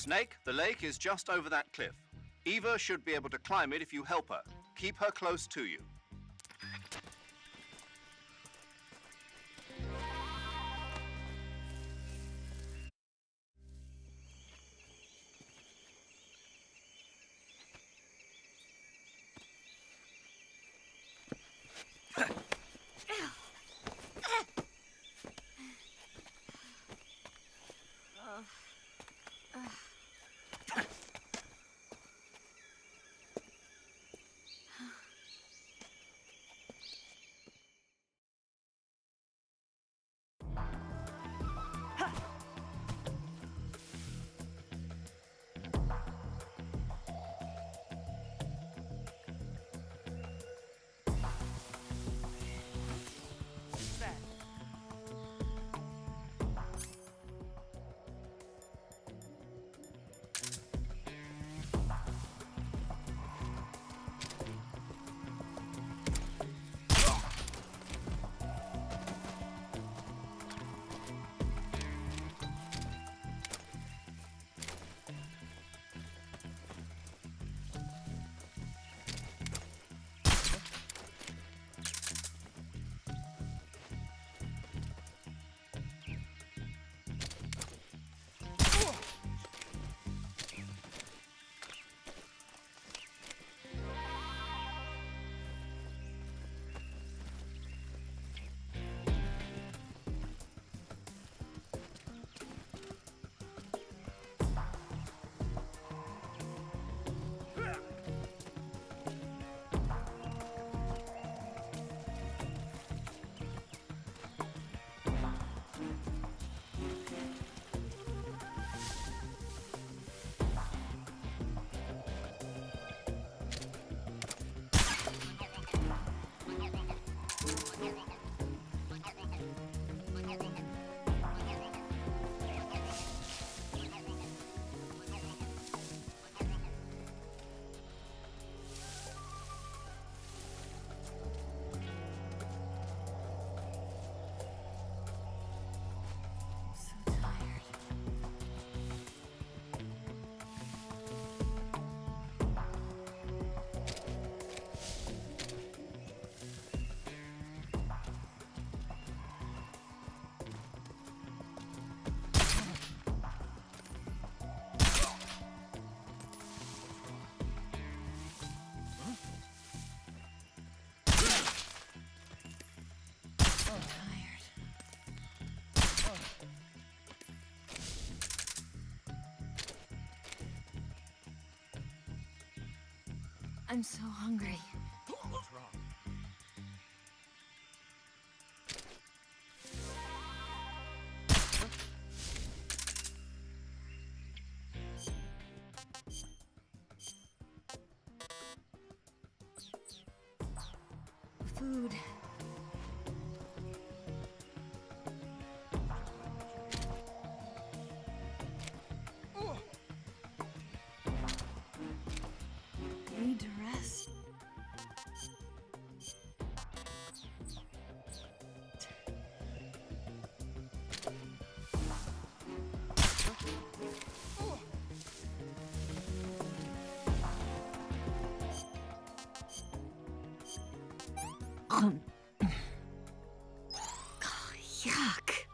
Snake, the lake is just over that cliff. Eva should be able to climb it if you help her. Keep her close to you. I'm so hungry. What's wrong? Food. Need to rest. Yuck.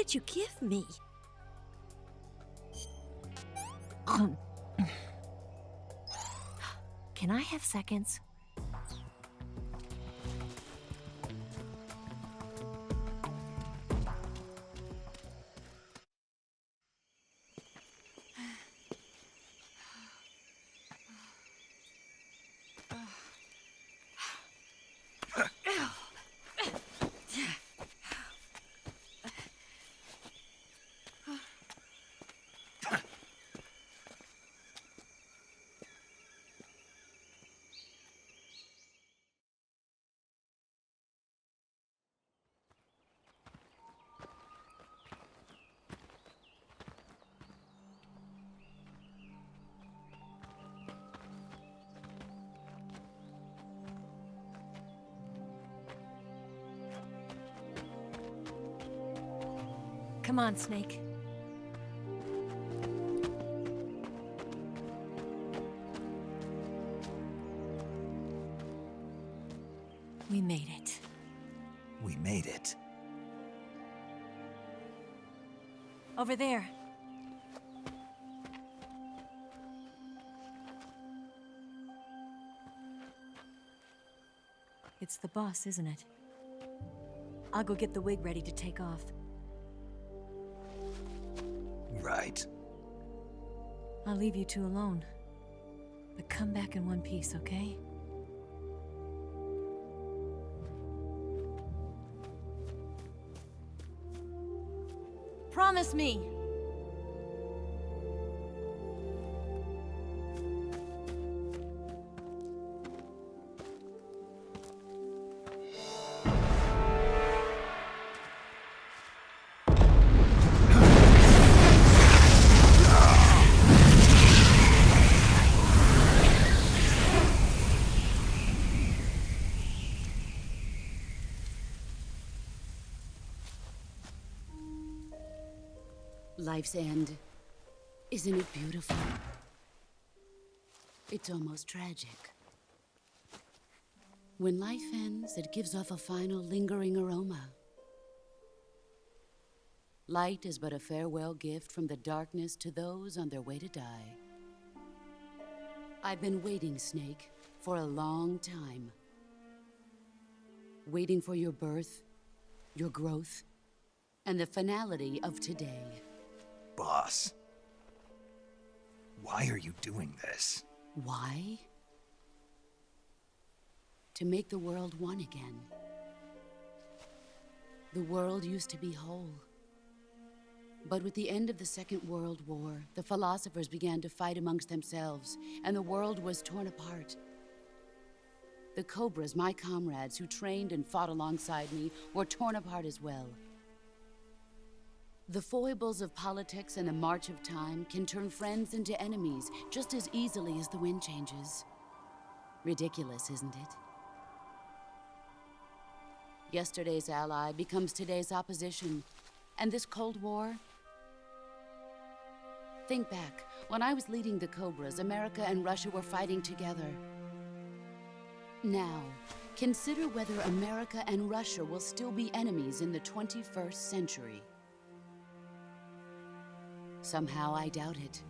did you give me? Can I have seconds? Come on, Snake. We made it. We made it. Over there. It's the boss, isn't it? I'll go get the wig ready to take off. Right. I'll leave you two alone. But come back in one piece, okay? Promise me! Life's end. Isn't it beautiful? It's almost tragic. When life ends, it gives off a final lingering aroma. Light is but a farewell gift from the darkness to those on their way to die. I've been waiting, Snake, for a long time. Waiting for your birth, your growth, and the finality of today. Boss. Why are you doing this? Why? To make the world one again. The world used to be whole. But with the end of the Second World War, the philosophers began to fight amongst themselves, and the world was torn apart. The Cobras, my comrades who trained and fought alongside me, were torn apart as well. The foibles of politics and the march of time can turn friends into enemies just as easily as the wind changes. Ridiculous, isn't it? Yesterday's ally becomes today's opposition. And this Cold War? Think back. When I was leading the Cobras, America and Russia were fighting together. Now, consider whether America and Russia will still be enemies in the 21st century. Somehow I doubt it.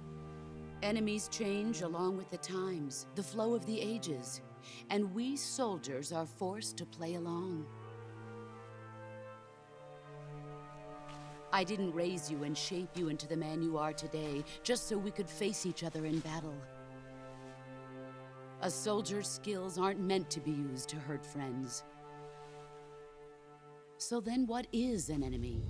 Enemies change along with the times, the flow of the ages, and we soldiers are forced to play along. I didn't raise you and shape you into the man you are today just so we could face each other in battle. A soldier's skills aren't meant to be used to hurt friends. So then what is an enemy?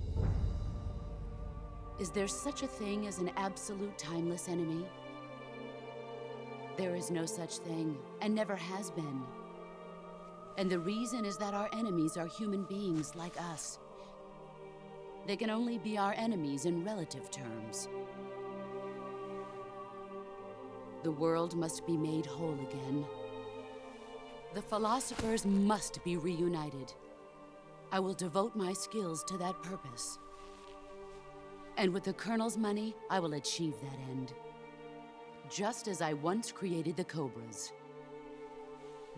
Is there such a thing as an absolute timeless enemy? There is no such thing, and never has been. And the reason is that our enemies are human beings like us. They can only be our enemies in relative terms. The world must be made whole again. The philosophers must be reunited. I will devote my skills to that purpose. And with the Colonel's money, I will achieve that end. Just as I once created the Cobras.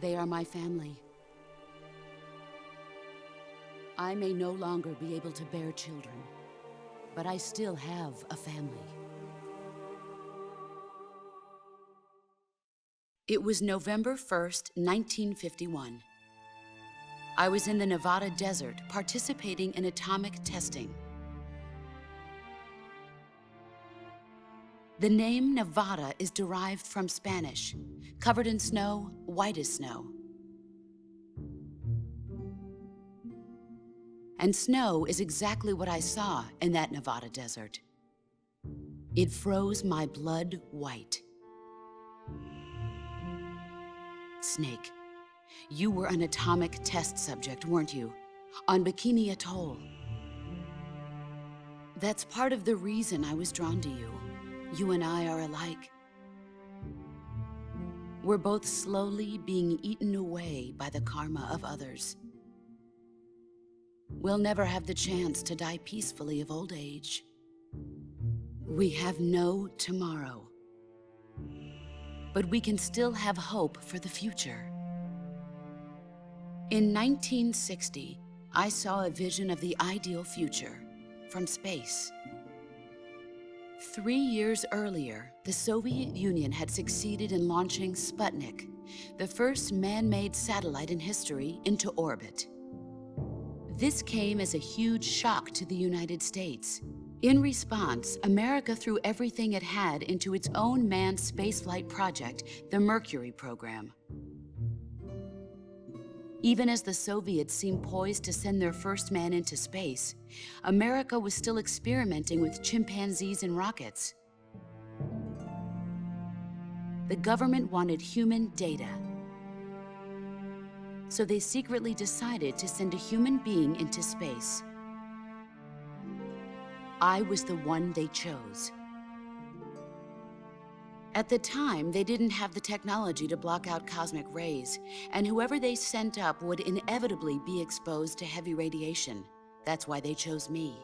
They are my family. I may no longer be able to bear children, but I still have a family. It was November 1st, 1951. I was in the Nevada desert participating in atomic testing. The name Nevada is derived from Spanish, covered in snow, white as snow. And snow is exactly what I saw in that Nevada desert. It froze my blood white. Snake, you were an atomic test subject, weren't you? On Bikini Atoll. That's part of the reason I was drawn to you. You and I are alike. We're both slowly being eaten away by the karma of others. We'll never have the chance to die peacefully of old age. We have no tomorrow. But we can still have hope for the future. In 1960, I saw a vision of the ideal future from space. 3 years earlier, the Soviet Union had succeeded in launching Sputnik, the first man-made satellite in history, into orbit. This came as a huge shock to the United States. In response, America threw everything it had into its own manned spaceflight project, the Mercury program. Even as the Soviets seemed poised to send their first man into space, America was still experimenting with chimpanzees and rockets. The government wanted human data. So they secretly decided to send a human being into space. I was the one they chose. At the time, they didn't have the technology to block out cosmic rays, and whoever they sent up would inevitably be exposed to heavy radiation. That's why they chose me.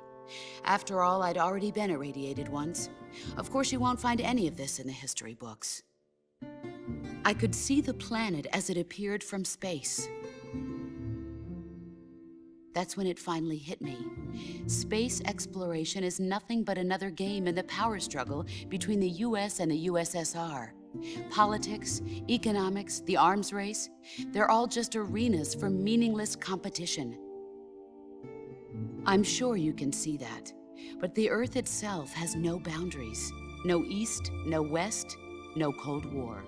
After all, I'd already been irradiated once. Of course, you won't find any of this in the history books. I could see the planet as it appeared from space. That's when it finally hit me. Space exploration is nothing but another game in the power struggle between the US and the USSR. Politics, economics, the arms race, they're all just arenas for meaningless competition. I'm sure you can see that, but the Earth itself has no boundaries. No East, no West, no Cold War.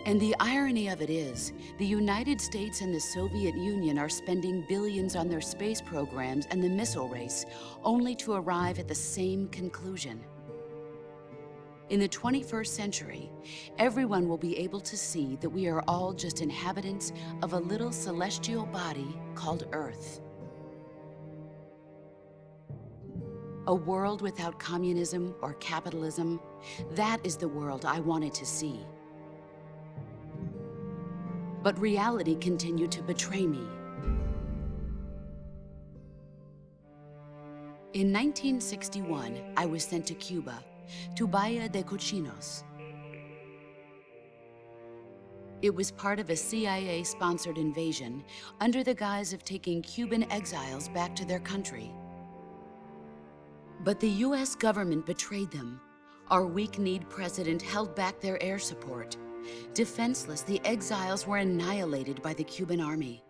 And the irony of it is, the United States and the Soviet Union are spending billions on their space programs and the missile race, only to arrive at the same conclusion. In the 21st century, everyone will be able to see that we are all just inhabitants of a little celestial body called Earth. A world without communism or capitalism, that is the world I wanted to see. But reality continued to betray me. In 1961, I was sent to Cuba, to Bahia de Cochinos. It was part of a CIA-sponsored invasion under the guise of taking Cuban exiles back to their country. But the US government betrayed them. Our weak-kneed president held back their air support. Defenseless, the exiles were annihilated by the Cuban army.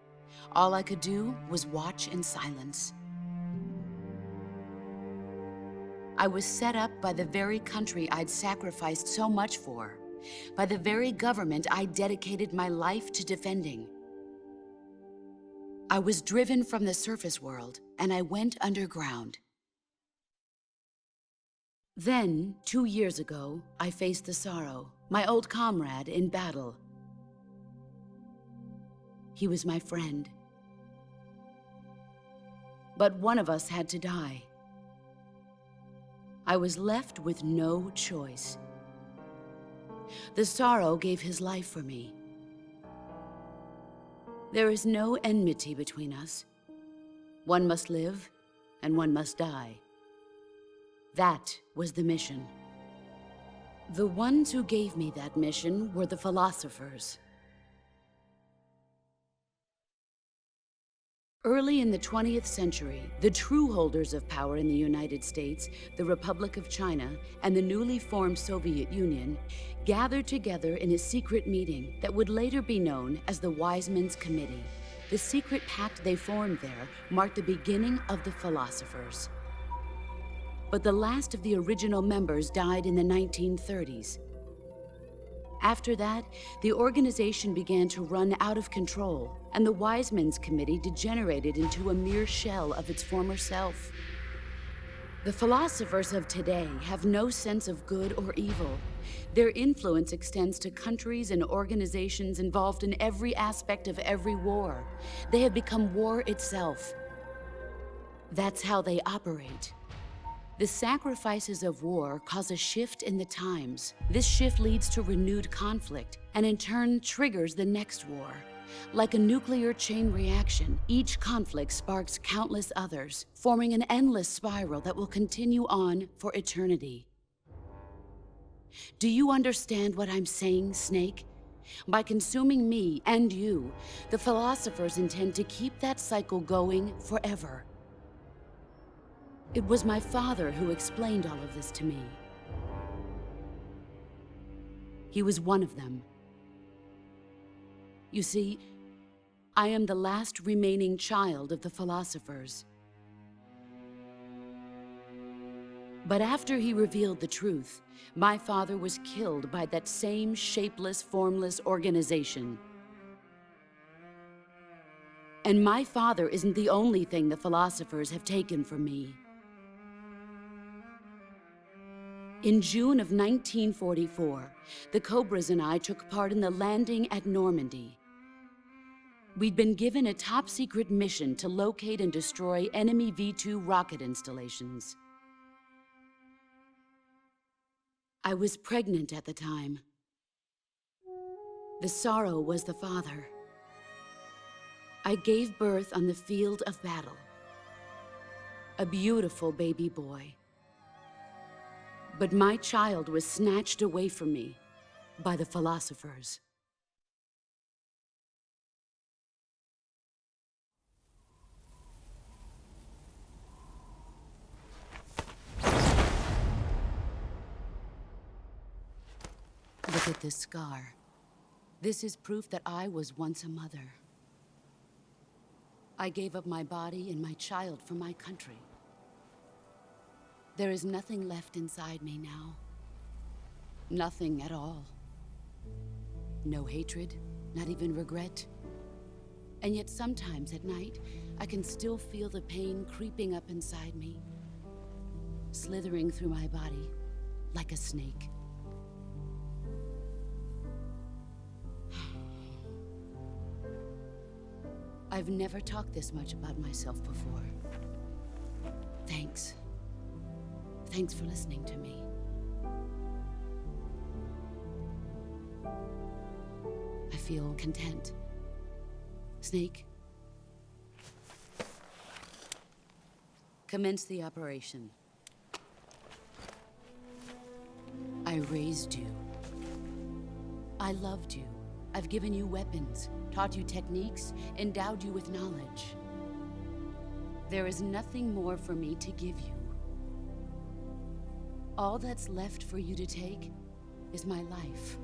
All I could do was watch in silence. I was set up by the very country I'd sacrificed so much for, by the very government I dedicated my life to defending. I was driven from the surface world, and I went underground. Then, 2 years ago, I faced the sorrow, my old comrade in battle. He was my friend. But one of us had to die. I was left with no choice. The sorrow gave his life for me. There is no enmity between us. One must live, and one must die. That was the mission. The ones who gave me that mission were the philosophers. Early in the 20th century, the true holders of power in the United States, the Republic of China, and the newly formed Soviet Union gathered together in a secret meeting that would later be known as the Wise Men's Committee. The secret pact they formed there marked the beginning of the philosophers. But the last of the original members died in the 1930s. After that, the organization began to run out of control, and the Wise Men's Committee degenerated into a mere shell of its former self. The philosophers of today have no sense of good or evil. Their influence extends to countries and organizations involved in every aspect of every war. They have become war itself. That's how they operate. The sacrifices of war cause a shift in the times. This shift leads to renewed conflict, and in turn triggers the next war. Like a nuclear chain reaction, each conflict sparks countless others, forming an endless spiral that will continue on for eternity. Do you understand what I'm saying, Snake? By consuming me and you, the philosophers intend to keep that cycle going forever. It was my father who explained all of this to me. He was one of them. You see, I am the last remaining child of the philosophers. But after he revealed the truth, my father was killed by that same shapeless, formless organization. And my father isn't the only thing the philosophers have taken from me. In June of 1944, the Cobras and I took part in the landing at Normandy. We'd been given a top-secret mission to locate and destroy enemy V-2 rocket installations. I was pregnant at the time. The sorrow was the father. I gave birth on the field of battle. A beautiful baby boy. But my child was snatched away from me by the philosophers. Look at this scar. This is proof that I was once a mother. I gave up my body and my child for my country. There is nothing left inside me now. Nothing at all. No hatred, not even regret. And yet sometimes at night, I can still feel the pain creeping up inside me, slithering through my body like a snake. I've never talked this much about myself before. Thanks. Thanks for listening to me. I feel content. Snake, commence the operation. I raised you. I loved you. I've given you weapons, taught you techniques, endowed you with knowledge. There is nothing more for me to give you. All that's left for you to take is my life,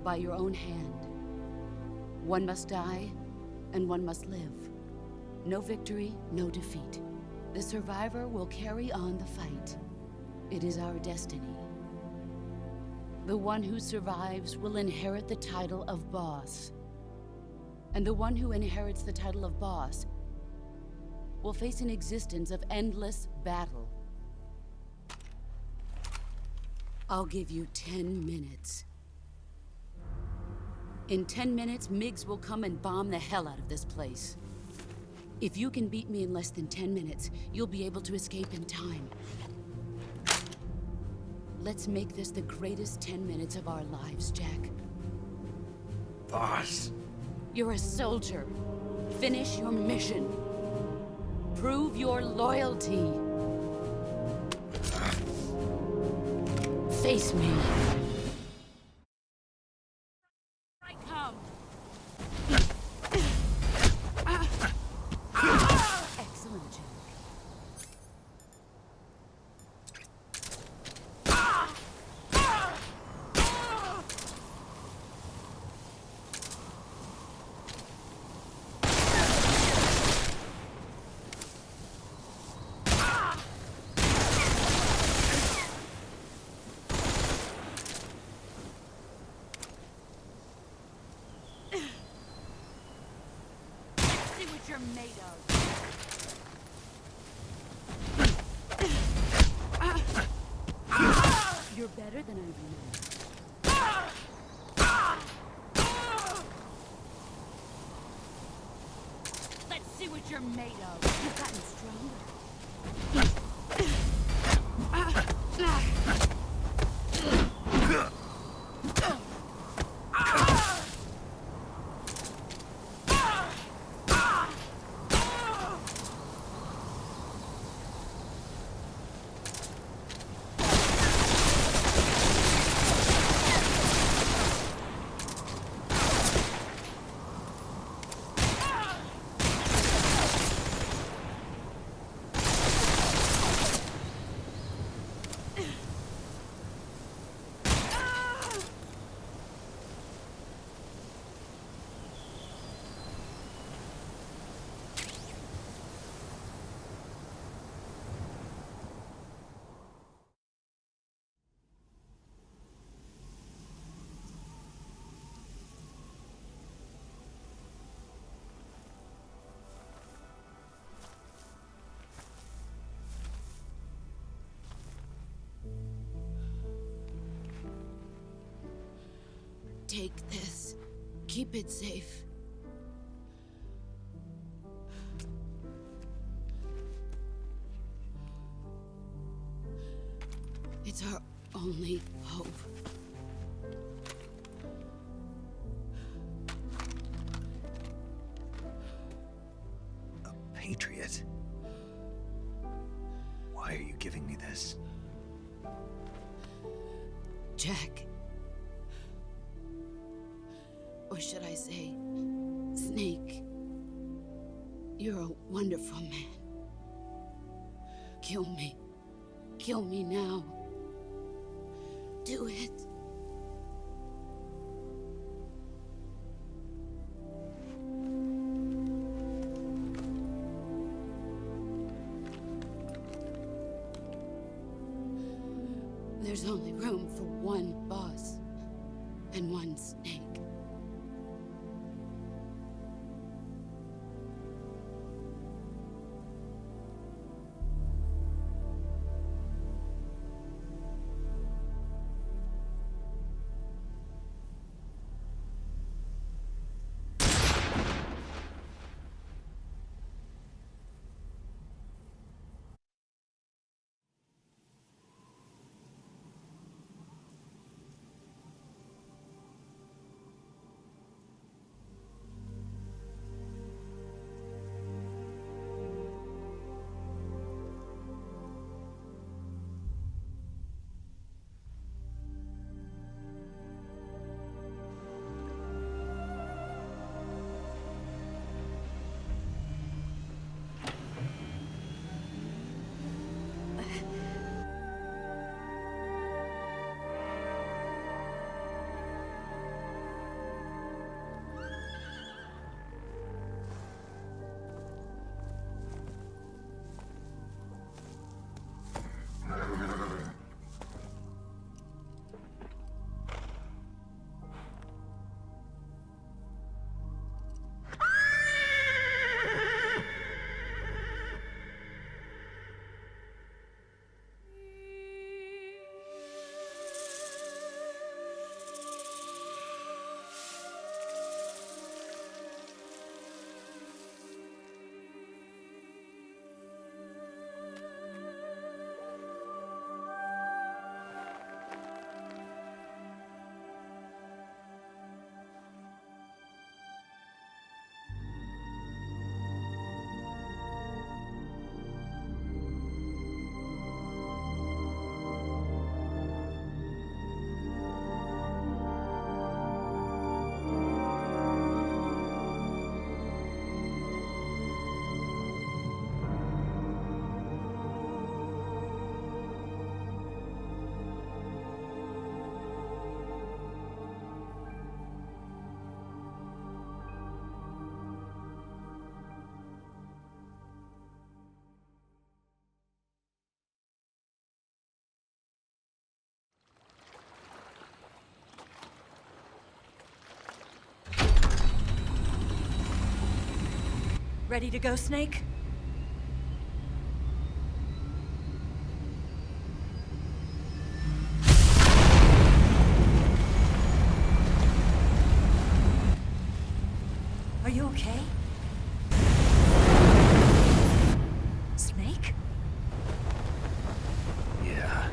by your own hand. One must die, and one must live. No victory, no defeat. The survivor will carry on the fight. It is our destiny. The one who survives will inherit the title of boss. And the one who inherits the title of boss will face an existence of endless battle. I'll give you 10 minutes. In 10 minutes, MiGs will come and bomb the hell out of this place. If you can beat me in less than 10 minutes, you'll be able to escape in time. Let's make this the greatest 10 minutes of our lives, Jack. Boss. You're a soldier. Finish your mission. Prove your loyalty. Face me. I come. you're made of. You're better than I remember. Let's see what you're made of. You've gotten stronger. Take this. Keep it safe. It's our only hope. A patriot? Why are you giving me this? Jack. Or should I say, Snake. You're a wonderful man. Kill me. Kill me now. Do it. There's only room for one boss and one snake. Ready to go, Snake? Are you okay? Snake? Yeah.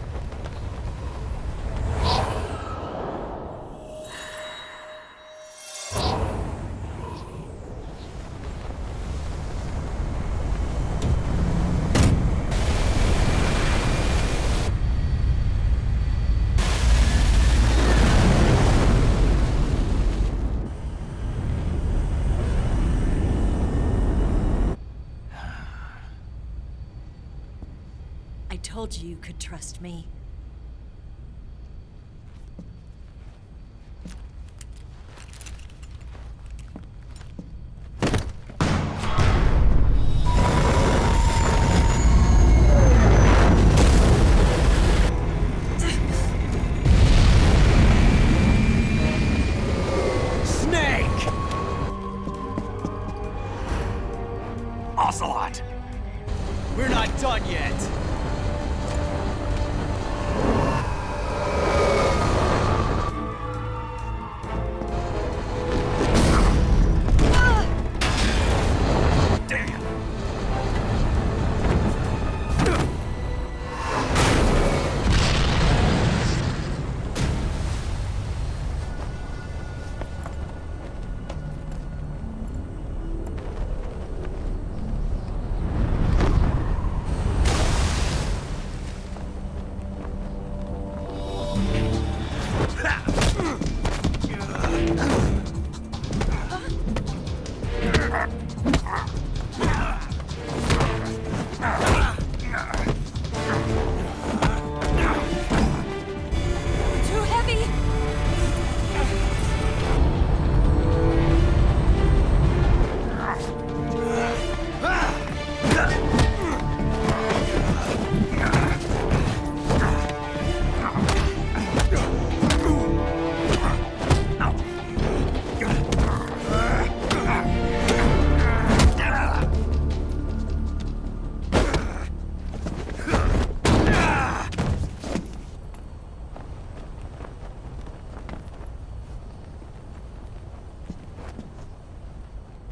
I told you you could trust me. Snake! Ocelot! We're not done yet. Damn! Too heavy!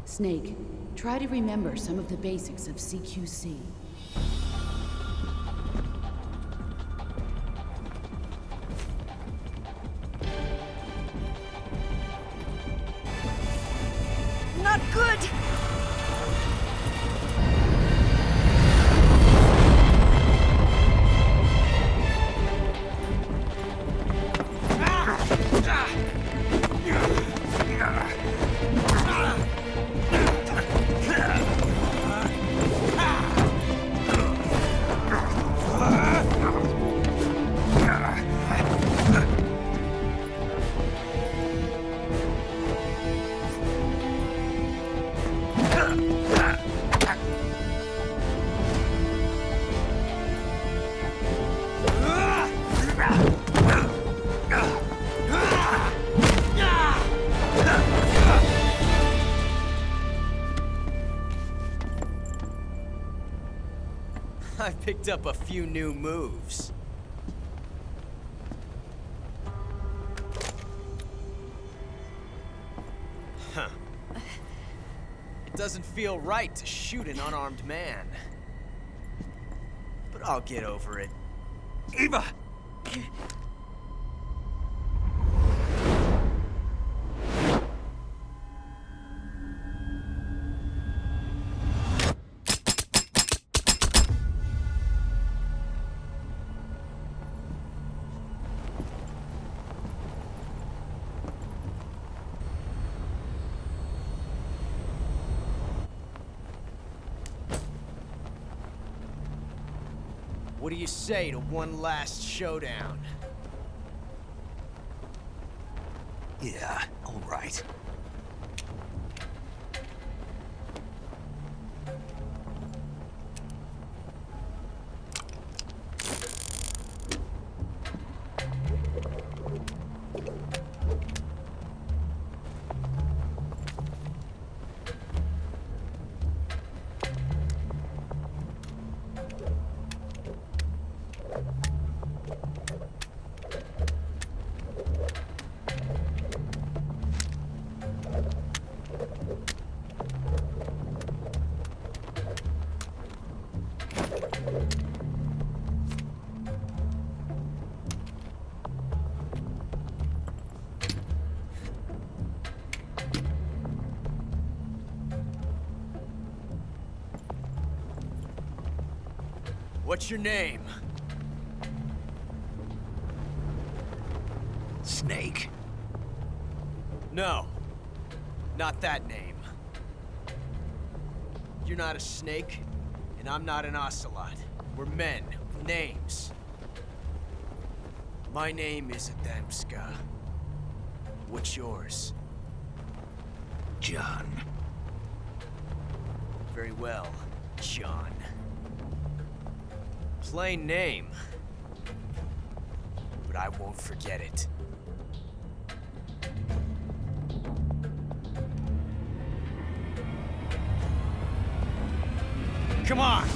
Snake, try to remember some of the basics of CQC. Not good! I picked up a few new moves. Huh. It doesn't feel right to shoot an unarmed man. But I'll get over it. Eva! What do you say to one last showdown? Yeah, all right. What's your name? Snake. No. Not that name. You're not a snake, and I'm not an ocelot. We're men with names. My name is Adamska. What's yours? John. Very well, John. Plain name. But I won't forget it. Come on!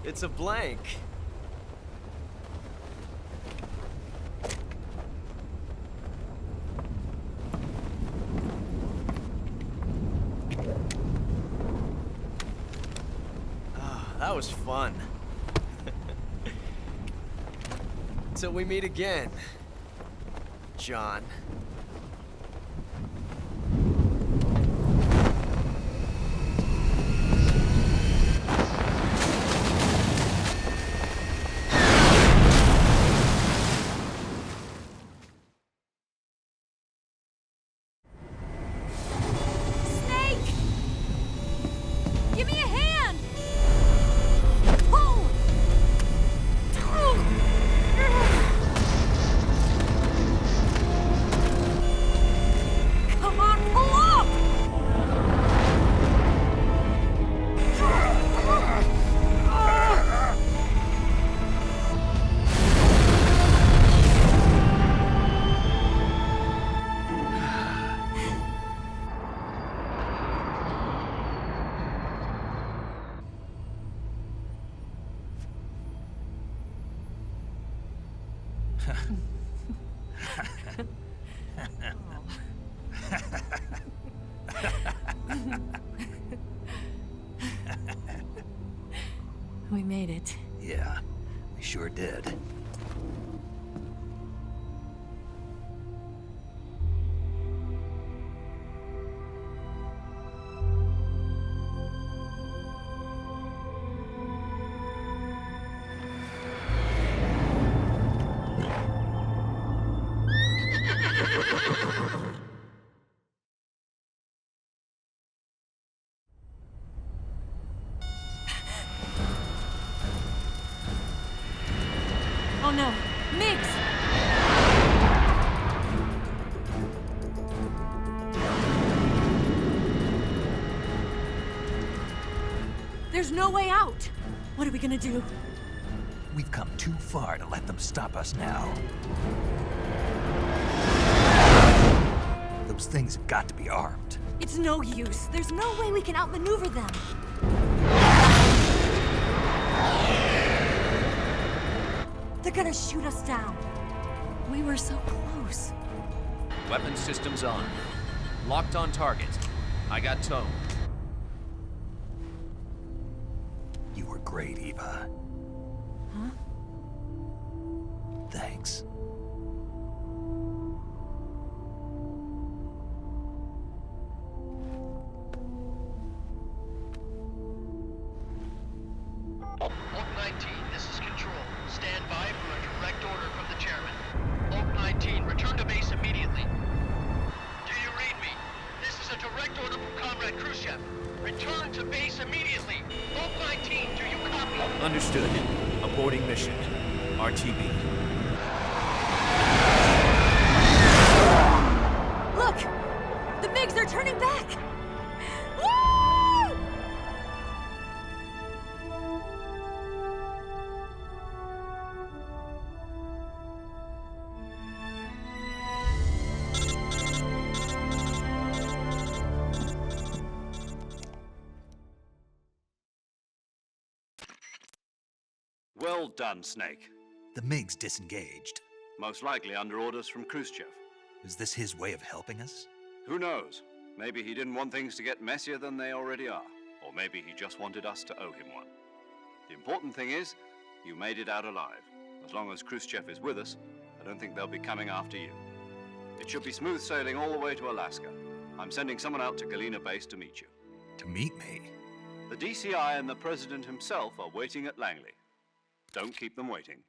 It's a blank. That was fun. Till we meet again, John. Give me a hand! Pull! Come on, pull up! We made it. Yeah, we sure did. Oh no, Miggs! There's no way out! What are we gonna do? We've come too far to let them stop us now. Those things have got to be armed. It's no use. There's no way we can outmaneuver them. They're gonna shoot us down. We were so close. Weapon systems on. Locked on target. I got tone. You were great, Eva. Huh? Thanks. Understood. Aborting mission. RTB. Look! The MiGs are turning back! Woo! Well done, Snake. The MiG's disengaged. Most likely under orders from Khrushchev. Is this his way of helping us? Who knows? Maybe he didn't want things to get messier than they already are. Or maybe he just wanted us to owe him one. The important thing is, you made it out alive. As long as Khrushchev is with us, I don't think they'll be coming after you. It should be smooth sailing all the way to Alaska. I'm sending someone out to Galena Base to meet you. To meet me? The DCI and the President himself are waiting at Langley. Don't keep them waiting.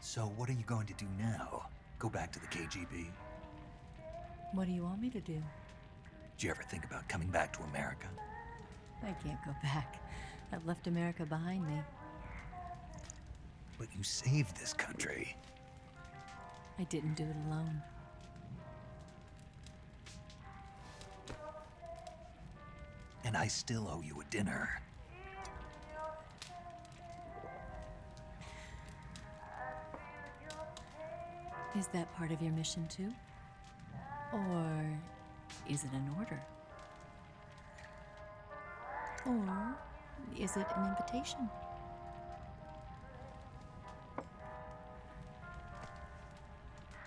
So what are you going to do now? Go back to the KGB? What do you want me to do? Did you ever think about coming back to America? I can't go back. I've left America behind me. But you saved this country. I didn't do it alone. And I still owe you a dinner. Is that part of your mission too? Or is it an order? Or is it an invitation?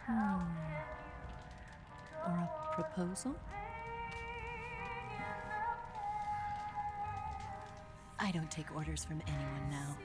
Or a proposal? I don't take orders from anyone now.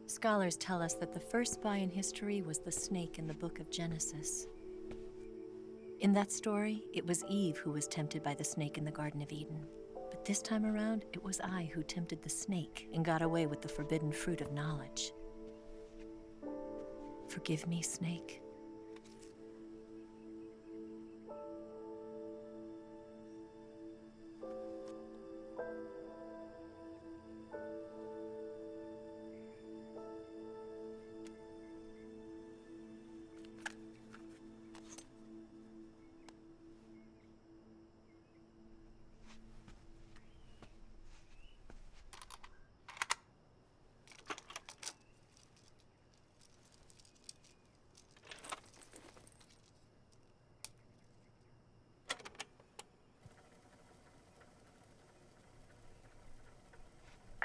Scholars tell us that the first spy in history was the snake in the book of Genesis. In that story, it was Eve who was tempted by the snake in the Garden of Eden. But this time around, it was I who tempted the snake and got away with the forbidden fruit of knowledge. Forgive me, Snake.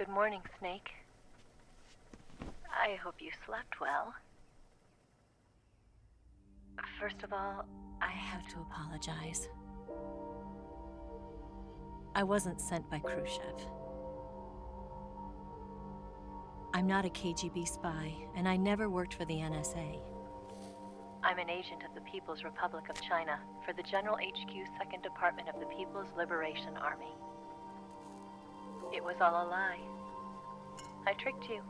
Good morning, Snake. I hope you slept well. First of all, I have to apologize. I wasn't sent by Khrushchev. I'm not a KGB spy, and I never worked for the NSA. I'm an agent of the People's Republic of China for the General HQ 2nd Department of the People's Liberation Army. It was all a lie. I tricked you.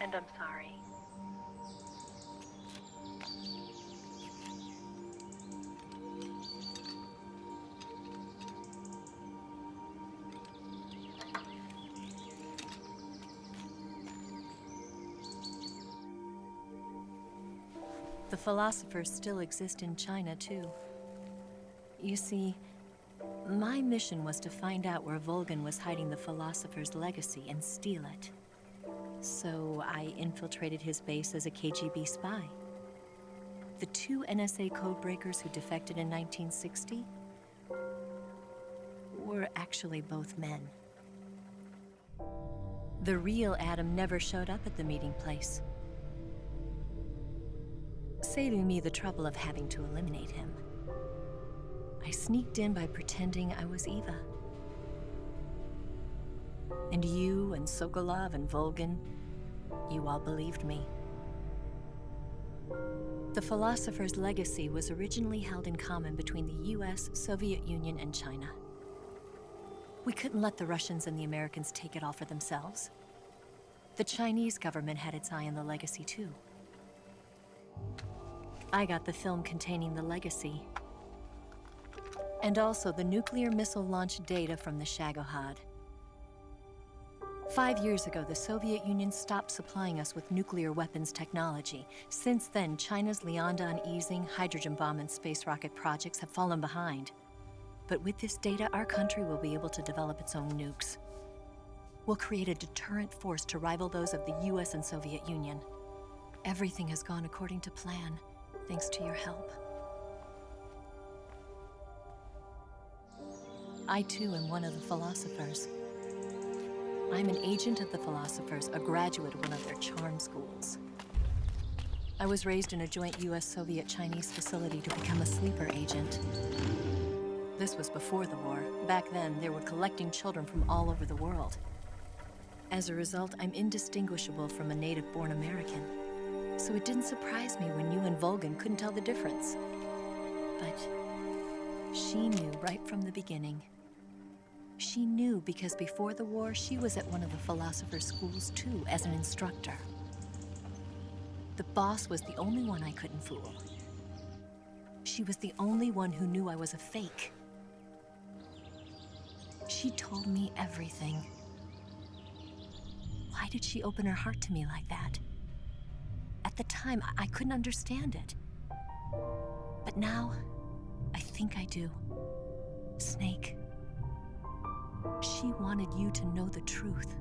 And I'm sorry. The philosophers still exist in China, too. You see, my mission was to find out where Volgan was hiding the philosopher's legacy and steal it. So I infiltrated his base as a KGB spy. The 2 NSA codebreakers who defected in 1960 were actually both men. The real Adam never showed up at the meeting place, saving me the trouble of having to eliminate him. I sneaked in by pretending I was Eva. And you and Sokolov and Volgan, you all believed me. The philosopher's legacy was originally held in common between the US, Soviet Union, and China. We couldn't let the Russians and the Americans take it all for themselves. The Chinese government had its eye on the legacy, too. I got the film containing the legacy, and also the nuclear missile launch data from the Shagohod. 5 years ago, the Soviet Union stopped supplying us with nuclear weapons technology. Since then, China's Liaodong easing, hydrogen bomb, and space rocket projects have fallen behind. But with this data, our country will be able to develop its own nukes. We'll create a deterrent force to rival those of the US and Soviet Union. Everything has gone according to plan, thanks to your help. I, too, am one of the philosophers. I'm an agent of the philosophers, a graduate of one of their charm schools. I was raised in a joint US-Soviet-Chinese facility to become a sleeper agent. This was before the war. Back then, they were collecting children from all over the world. As a result, I'm indistinguishable from a native-born American. So it didn't surprise me when you and Volgan couldn't tell the difference. But she knew right from the beginning. She knew because before the war, she was at one of the philosopher's schools too, as an instructor. The boss was the only one I couldn't fool. She was the only one who knew I was a fake. She told me everything. Why did she open her heart to me like that? At the time, I couldn't understand it. But now, I think I do. Snake. She wanted you to know the truth.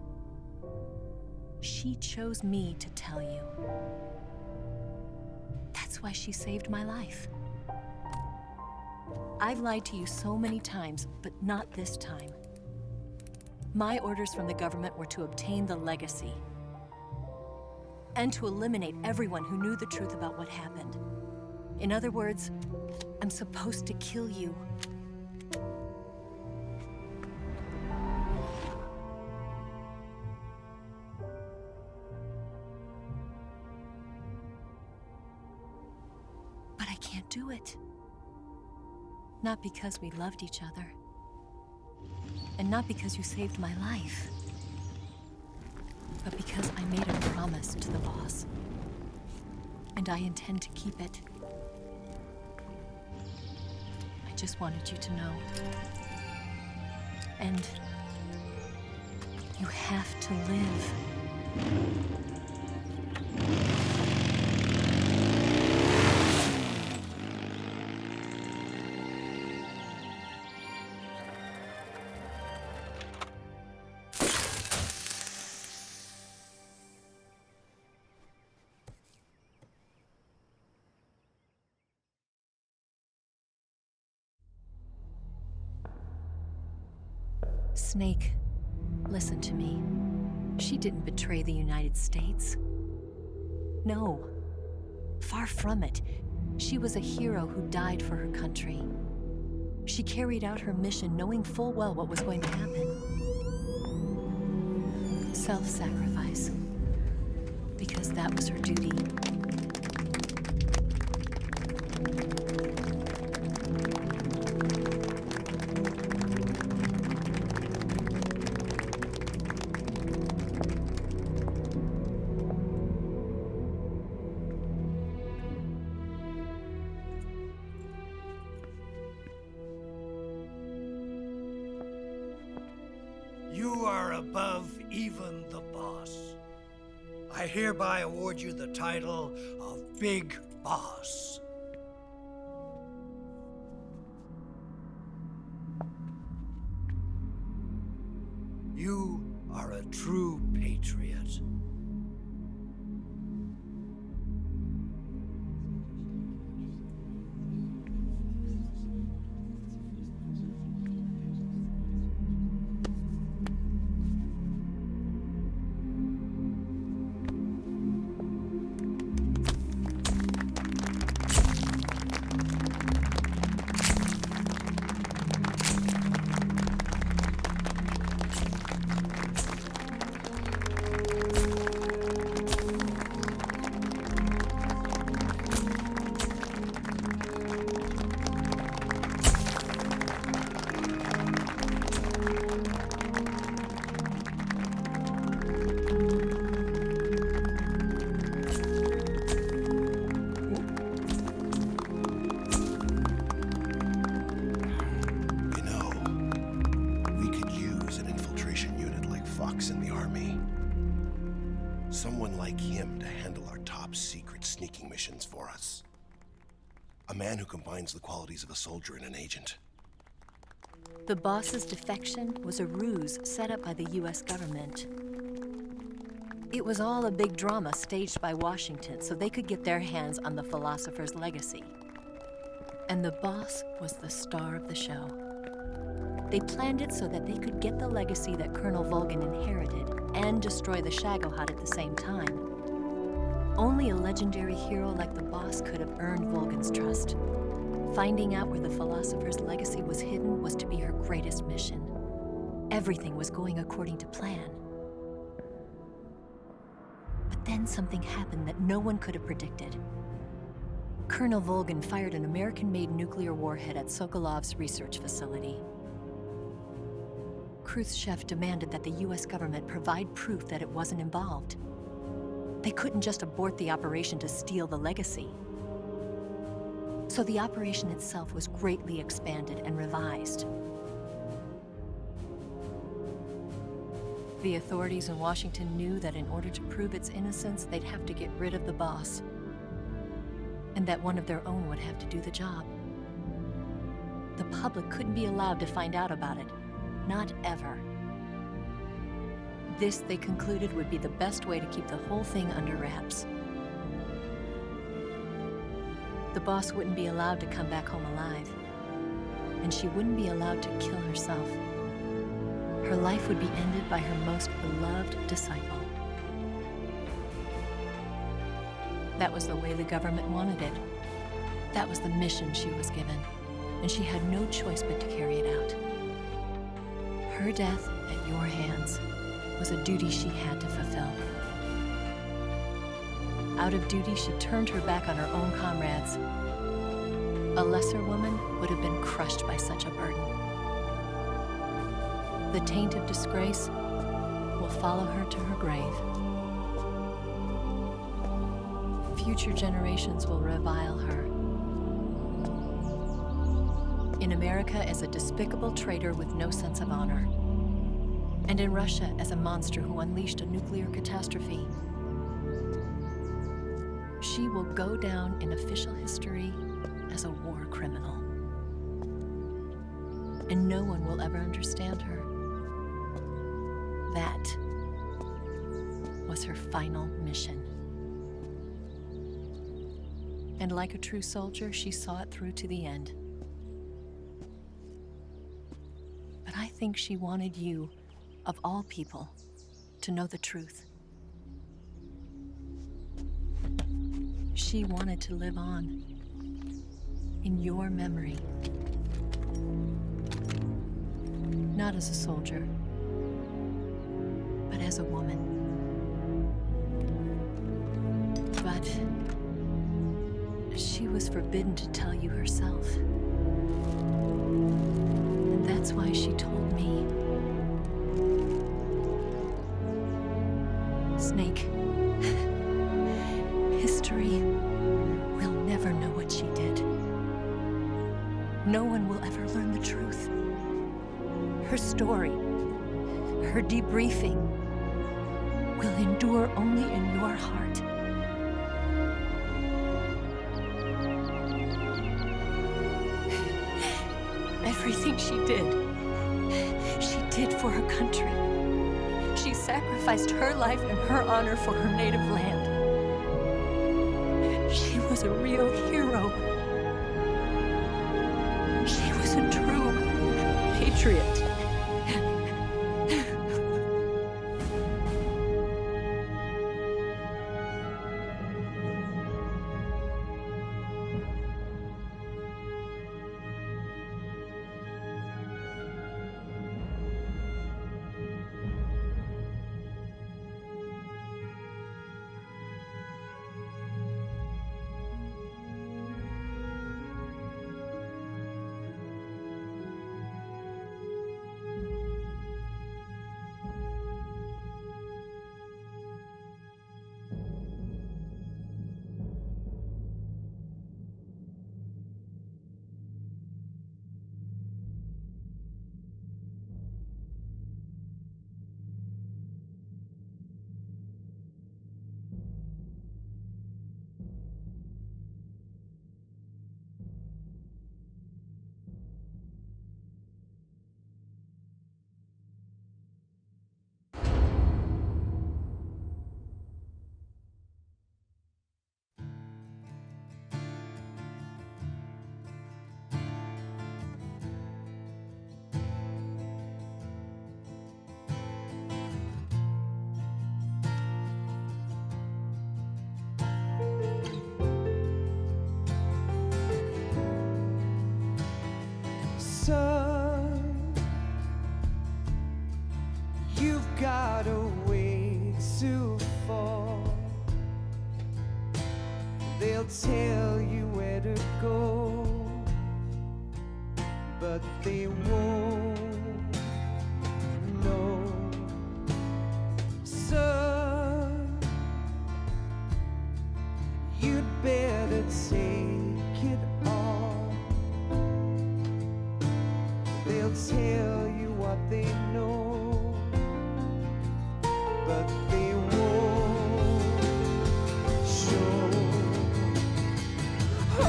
She chose me to tell you. That's why she saved my life. I've lied to you so many times, but not this time. My orders from the government were to obtain the legacy and to eliminate everyone who knew the truth about what happened. In other words, I'm supposed to kill you. But I can't do it. Not because we loved each other. And not because you saved my life. But because I made a promise to the boss. And I intend to keep it. I just wanted you to know. And you have to live. Snake, Listen to me. She didn't betray the United States. No. Far from it. She was a hero who died for her country. She carried out her mission knowing full well what was going to happen. Self-sacrifice. Because that was her duty. You are above even the boss. I hereby award you the title of Big Boss. You are a true patriot. In the army. Someone like him to handle our top secret sneaking missions for us. A man who combines the qualities of a soldier and an agent. The boss's defection was a ruse set up by the US government. It was all a big drama staged by Washington so they could get their hands on the philosopher's legacy. And the boss was the star of the show. They planned it so that they could get the legacy that Colonel Volgin inherited and destroy the Shagohod at the same time. Only a legendary hero like the boss could have earned Volgin's trust. Finding out where the philosopher's legacy was hidden was to be her greatest mission. Everything was going according to plan. But then something happened that no one could have predicted. Colonel Volgin fired an American-made nuclear warhead at Sokolov's research facility. Khrushchev demanded that the US government provide proof that it wasn't involved. They couldn't just abort the operation to steal the legacy. So the operation itself was greatly expanded and revised. The authorities in Washington knew that in order to prove its innocence, they'd have to get rid of the boss, and that one of their own would have to do the job. The public couldn't be allowed to find out about it. Not ever. This, they concluded, would be the best way to keep the whole thing under wraps. The boss wouldn't be allowed to come back home alive, and she wouldn't be allowed to kill herself. Her life would be ended by her most beloved disciple. That was the way the government wanted it. That was the mission she was given, and she had no choice but to carry it out. Her death at your hands was a duty she had to fulfill. Out of duty, she turned her back on her own comrades. A lesser woman would have been crushed by such a burden. The taint of disgrace will follow her to her grave. Future generations will revile her. In America as a despicable traitor with no sense of honor. And in Russia as a monster who unleashed a nuclear catastrophe. She will go down in official history as a war criminal. And no one will ever understand her. That was her final mission. And like a true soldier, she saw it through to the end. But I think she wanted you, of all people, to know the truth. She wanted to live on, in your memory. Not as a soldier, but as a woman. But she was forbidden to tell you herself. And that's why she told me. Snake, history will never know what she did. No one will ever learn the truth. Her story, her debriefing, will endure only in your heart. Everything she did for her country. She sacrificed her life and her honor for her native land. She was a real hero. She was a true patriot. Son, you've got a way to fall. They'll tell you where to go, but they won't know. Son, you'd better take it off. They'll tell you what they know, but they won't show. Oh,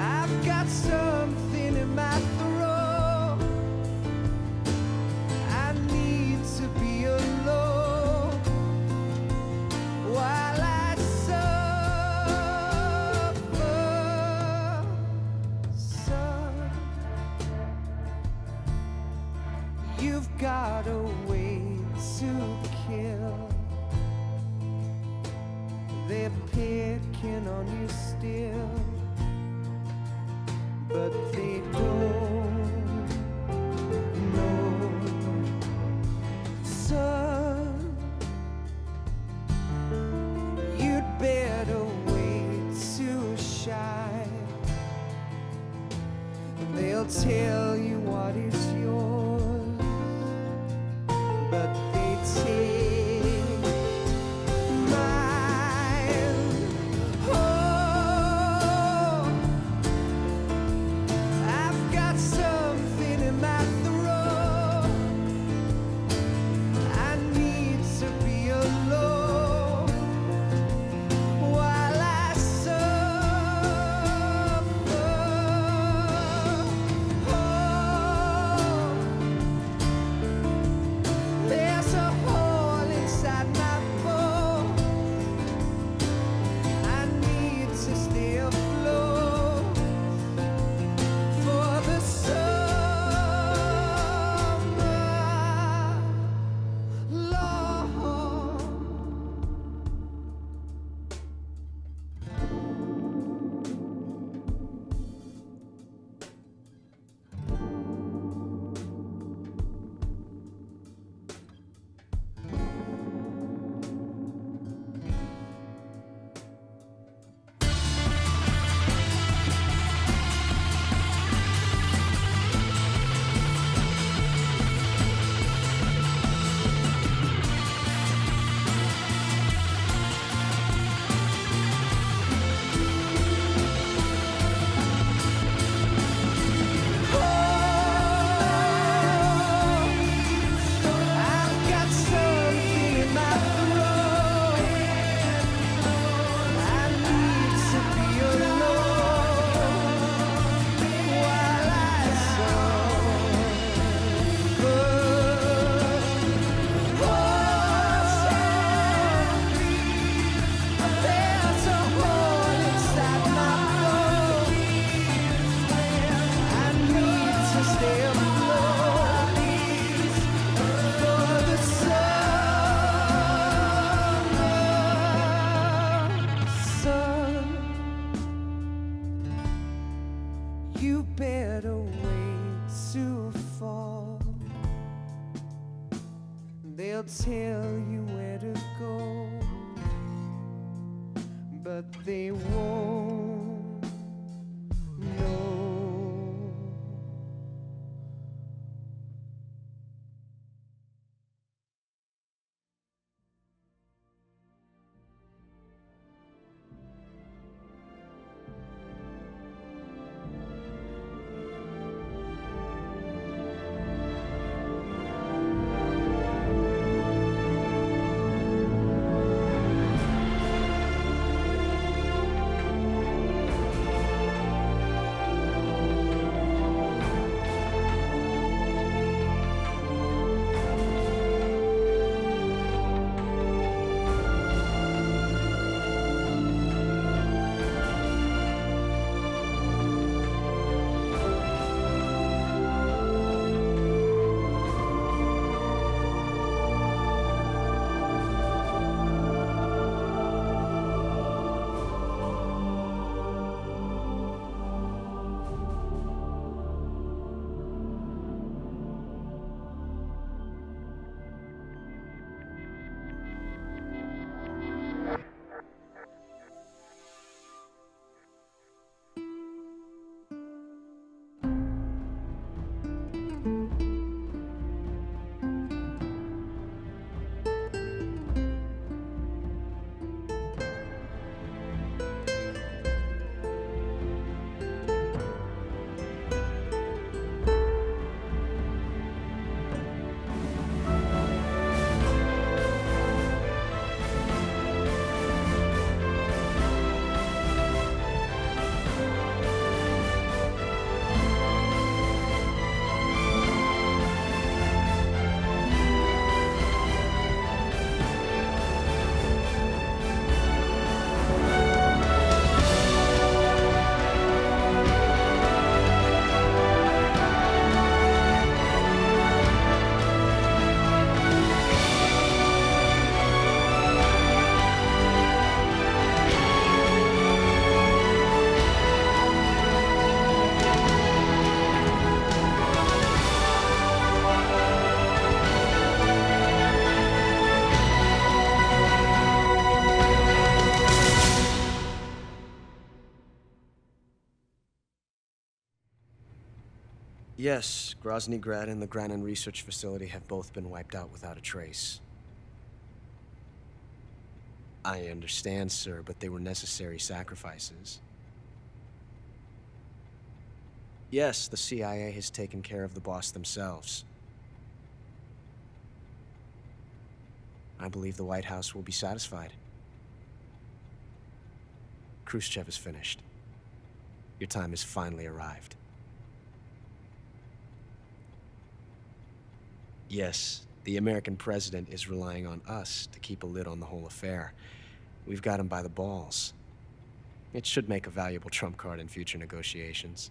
I've got something in my throat. I need to be alone while I suffer. Son, you've got a way to kill. They're picking on you still, but they don't know. Son, you'd better wait to shine. They'll tell you what is yours, but they take mine. Oh, I've got something in my throat. I need to be alone while I suffer. Oh, but they won't know. Yes, Grozny Grad and the Granin Research Facility have both been wiped out without a trace. I understand, sir, but they were necessary sacrifices. Yes, the CIA has taken care of the boss themselves. I believe the White House will be satisfied. Khrushchev is finished. Your time has finally arrived. Yes, the American president is relying on us to keep a lid on the whole affair. We've got him by the balls. It should make a valuable trump card in future negotiations.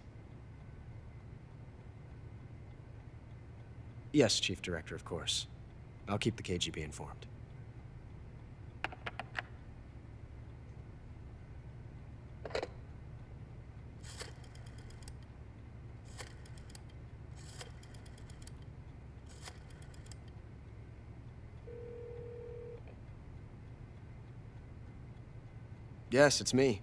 Yes, Chief Director, of course. I'll keep the KGB informed. Yes, it's me.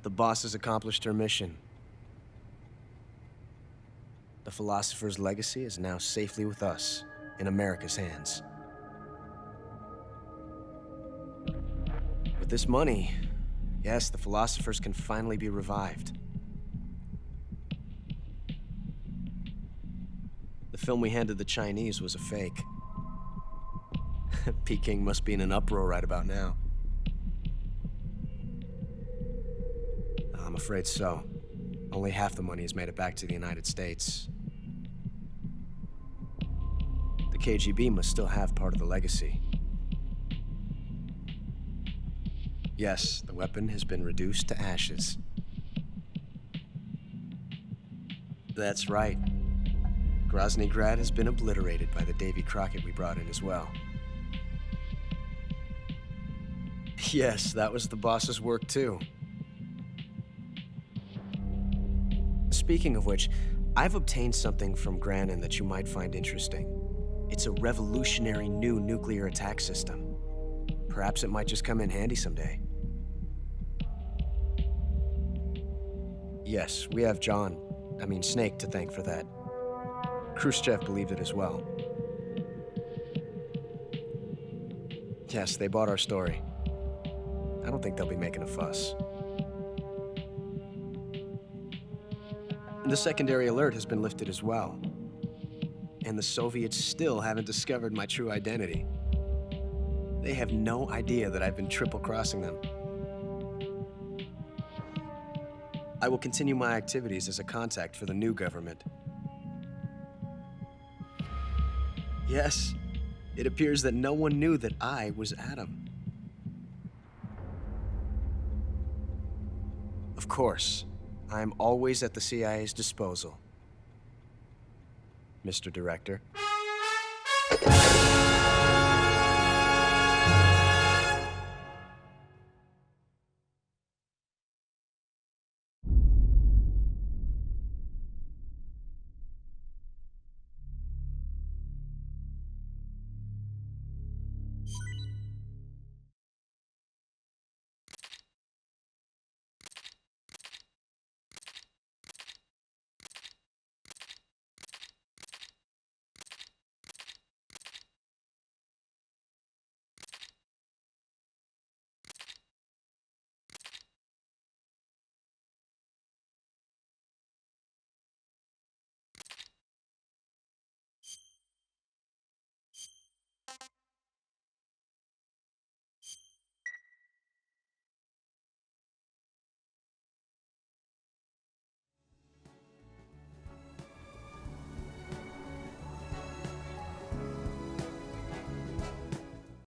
The boss has accomplished her mission. The philosopher's legacy is now safely with us, in America's hands. With this money, yes, the philosophers can finally be revived. The film we handed the Chinese was a fake. Peking must be in an uproar right about now. I'm afraid so. Only half the money has made it back to the United States. The KGB must still have part of the legacy. Yes, the weapon has been reduced to ashes. That's right. Grozny Grad has been obliterated by the Davy Crockett we brought in as well. Yes, that was the boss's work too. Speaking of which, I've obtained something from Granin that you might find interesting. It's a revolutionary new nuclear attack system. Perhaps it might just come in handy someday. Yes, we have Snake to thank for that. Khrushchev believed it as well. Yes, they bought our story. I don't think they'll be making a fuss. The secondary alert has been lifted as well. And the Soviets still haven't discovered my true identity. They have no idea that I've been triple-crossing them. I will continue my activities as a contact for the new government. Yes, it appears that no one knew that I was Adam. Of course, I am always at the CIA's disposal, Mr. Director.